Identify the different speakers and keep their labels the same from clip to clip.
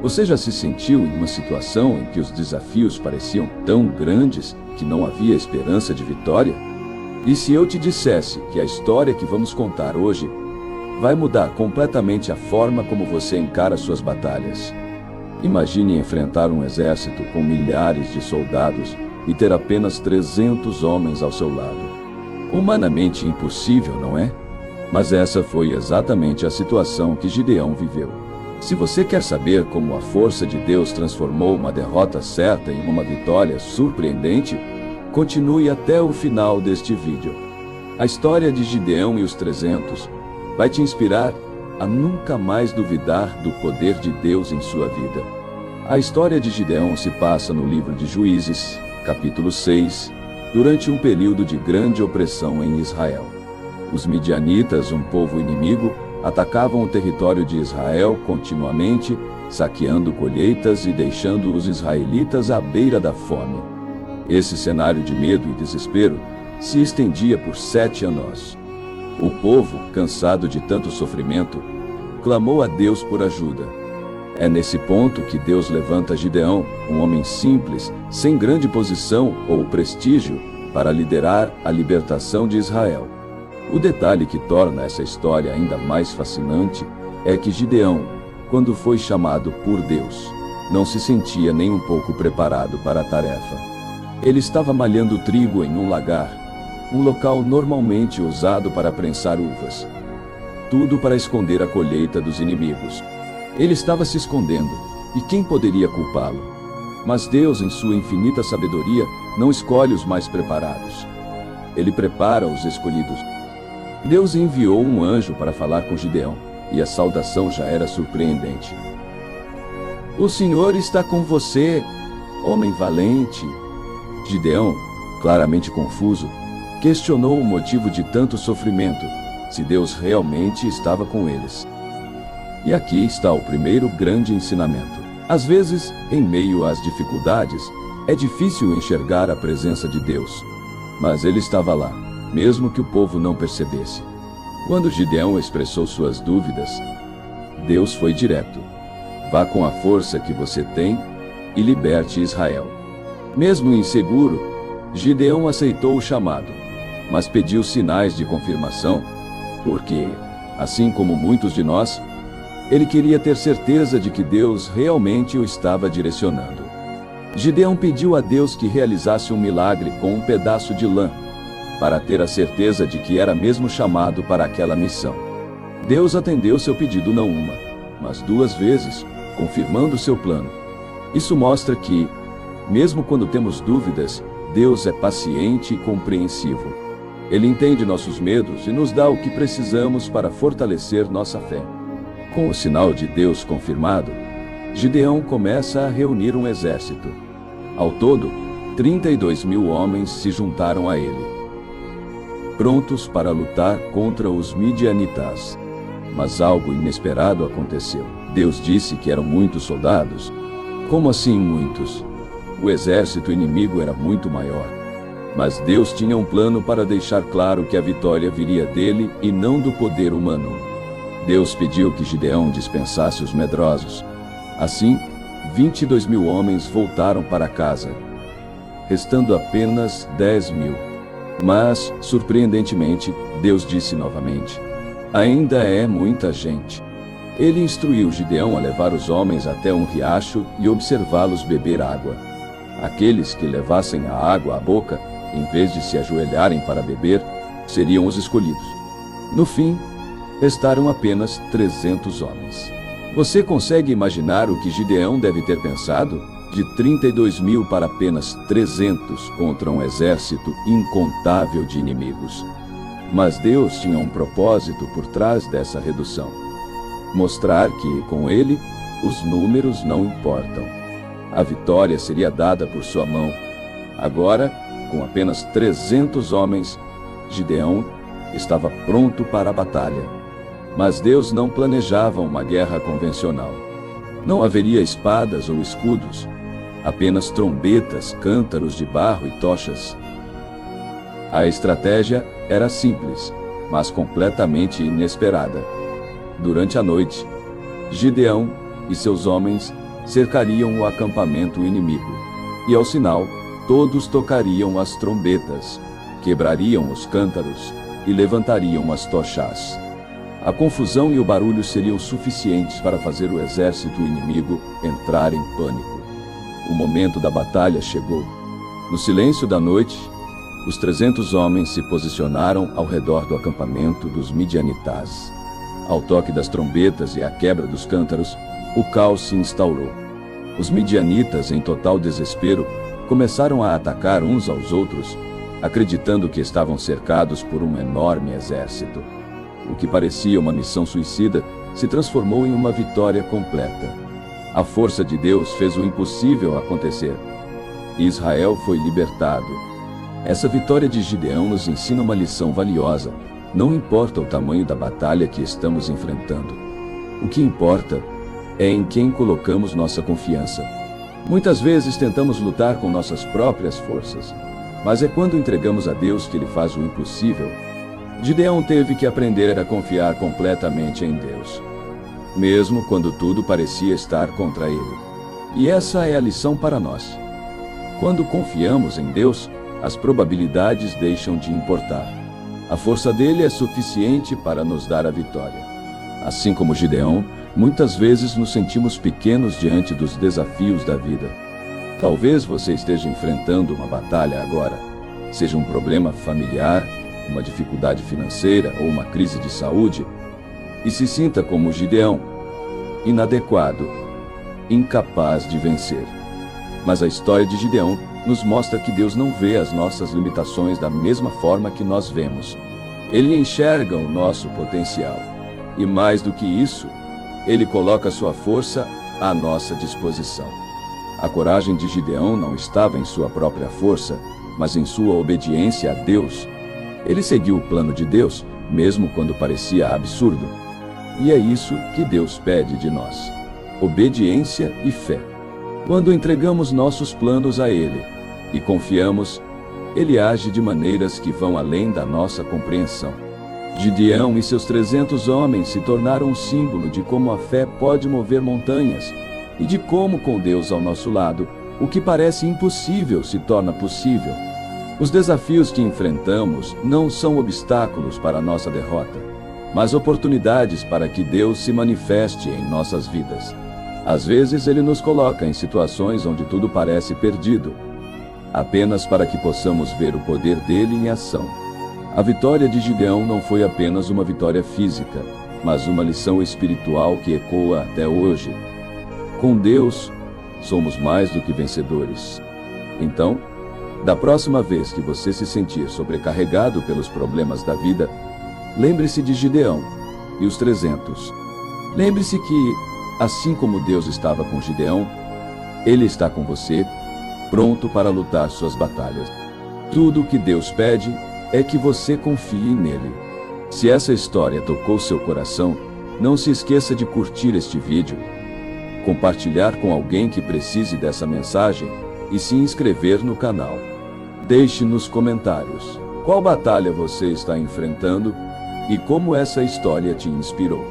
Speaker 1: Você já se sentiu em uma situação em que os desafios pareciam tão grandes que não havia esperança de vitória? E se eu te dissesse que a história que vamos contar hoje vai mudar completamente a forma como você encara suas batalhas? Imagine enfrentar um exército com milhares de soldados e ter apenas 300 homens ao seu lado. Humanamente impossível, não é? Mas essa foi exatamente a situação que Gideão viveu. Se você quer saber como a força de Deus transformou uma derrota certa em uma vitória surpreendente, continue até o final deste vídeo. A história de Gideão e os 300 vai te inspirar a nunca mais duvidar do poder de Deus em sua vida. A história de Gideão se passa no livro de Juízes, capítulo 6, durante um período de grande opressão em Israel. Os midianitas, um povo inimigo, atacavam o território de Israel continuamente, saqueando colheitas e deixando os israelitas à beira da fome. Esse cenário de medo e desespero se estendia por 7 anos. O povo, cansado de tanto sofrimento, clamou a Deus por ajuda. É nesse ponto que Deus levanta Gideão, um homem simples, sem grande posição ou prestígio, para liderar a libertação de Israel. O detalhe que torna essa história ainda mais fascinante é que Gideão, quando foi chamado por Deus, não se sentia nem um pouco preparado para a tarefa. Ele estava malhando trigo em um lagar, um local normalmente usado para prensar uvas. Tudo para esconder a colheita dos inimigos. Ele estava se escondendo, e quem poderia culpá-lo? Mas Deus, em sua infinita sabedoria, não escolhe os mais preparados. Ele prepara os escolhidos. Deus enviou um anjo para falar com Gideão, e a saudação já era surpreendente. "O Senhor está com você, homem valente." Gideão, claramente confuso, questionou o motivo de tanto sofrimento, se Deus realmente estava com eles. E aqui está o primeiro grande ensinamento. Às vezes, em meio às dificuldades, é difícil enxergar a presença de Deus. Mas ele estava lá, mesmo que o povo não percebesse. Quando Gideão expressou suas dúvidas, Deus foi direto. "Vá com a força que você tem e liberte Israel." Mesmo inseguro, Gideão aceitou o chamado, mas pediu sinais de confirmação, porque, assim como muitos de nós, ele queria ter certeza de que Deus realmente o estava direcionando. Gideão pediu a Deus que realizasse um milagre com um pedaço de lã, para ter a certeza de que era mesmo chamado para aquela missão. Deus atendeu seu pedido não uma, mas 2 vezes, confirmando seu plano. Isso mostra que, mesmo quando temos dúvidas, Deus é paciente e compreensivo. Ele entende nossos medos e nos dá o que precisamos para fortalecer nossa fé. Com o sinal de Deus confirmado, Gideão começa a reunir um exército. Ao todo, 32.000 homens se juntaram a ele, prontos para lutar contra os midianitas. Mas algo inesperado aconteceu. Deus disse que eram muitos soldados. Como assim muitos? O exército inimigo era muito maior. Mas Deus tinha um plano para deixar claro que a vitória viria dele e não do poder humano. Deus pediu que Gideão dispensasse os medrosos. Assim, 22.000 homens voltaram para casa, restando apenas 10.000. Mas, surpreendentemente, Deus disse novamente: "Ainda é muita gente." Ele instruiu Gideão a levar os homens até um riacho e observá-los beber água. Aqueles que levassem a água à boca, em vez de se ajoelharem para beber, seriam os escolhidos. No fim, restaram apenas 300 homens. Você consegue imaginar o que Gideão deve ter pensado? De 32.000 para apenas 300 contra um exército incontável de inimigos. Mas Deus tinha um propósito por trás dessa redução: mostrar que, com ele, os números não importam. A vitória seria dada por sua mão. Agora, com apenas 300 homens, Gideão estava pronto para a batalha. Mas Deus não planejava uma guerra convencional. Não haveria espadas ou escudos, apenas trombetas, cântaros de barro e tochas. A estratégia era simples, mas completamente inesperada. Durante a noite, Gideão e seus homens cercariam o acampamento inimigo. E ao sinal, todos tocariam as trombetas, quebrariam os cântaros e levantariam as tochas. A confusão e o barulho seriam suficientes para fazer o exército inimigo entrar em pânico. O momento da batalha chegou. No silêncio da noite, os 300 homens se posicionaram ao redor do acampamento dos midianitas. Ao toque das trombetas e à quebra dos cântaros, o caos se instaurou. Os midianitas, em total desespero, começaram a atacar uns aos outros, acreditando que estavam cercados por um enorme exército. O que parecia uma missão suicida se transformou em uma vitória completa. A força de Deus fez o impossível acontecer. Israel foi libertado. Essa vitória de Gideão nos ensina uma lição valiosa. Não importa o tamanho da batalha que estamos enfrentando. O que importa é em quem colocamos nossa confiança. Muitas vezes tentamos lutar com nossas próprias forças, mas é quando entregamos a Deus que Ele faz o impossível. Gideão teve que aprender a confiar completamente em Deus, mesmo quando tudo parecia estar contra ele. E essa é a lição para nós. Quando confiamos em Deus, as probabilidades deixam de importar. A força dele é suficiente para nos dar a vitória. Assim como Gideão, muitas vezes nos sentimos pequenos diante dos desafios da vida. Talvez você esteja enfrentando uma batalha agora, seja um problema familiar, uma dificuldade financeira ou uma crise de saúde, e se sinta como Gideão, inadequado, incapaz de vencer. Mas a história de Gideão nos mostra que Deus não vê as nossas limitações da mesma forma que nós vemos. Ele enxerga o nosso potencial. E mais do que isso, Ele coloca sua força à nossa disposição. A coragem de Gideão não estava em sua própria força, mas em sua obediência a Deus. Ele seguiu o plano de Deus, mesmo quando parecia absurdo. E é isso que Deus pede de nós: obediência e fé. Quando entregamos nossos planos a Ele e confiamos, Ele age de maneiras que vão além da nossa compreensão. Gideão e seus 300 homens se tornaram um símbolo de como a fé pode mover montanhas e de como, com Deus ao nosso lado, o que parece impossível se torna possível. Os desafios que enfrentamos não são obstáculos para a nossa derrota, mas oportunidades para que Deus se manifeste em nossas vidas. Às vezes Ele nos coloca em situações onde tudo parece perdido, apenas para que possamos ver o poder dele em ação. A vitória de Gideão não foi apenas uma vitória física, mas uma lição espiritual que ecoa até hoje. Com Deus, somos mais do que vencedores. Então, da próxima vez que você se sentir sobrecarregado pelos problemas da vida, lembre-se de Gideão e os 300. Lembre-se que, assim como Deus estava com Gideão, Ele está com você, pronto para lutar suas batalhas. Tudo o que Deus pede é que você confie nele. Se essa história tocou seu coração, não se esqueça de curtir este vídeo, compartilhar com alguém que precise dessa mensagem e se inscrever no canal. Deixe nos comentários qual batalha você está enfrentando e como essa história te inspirou.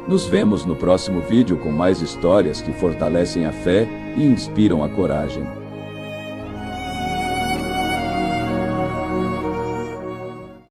Speaker 1: Nos vemos no próximo vídeo com mais histórias que fortalecem a fé e inspiram a coragem.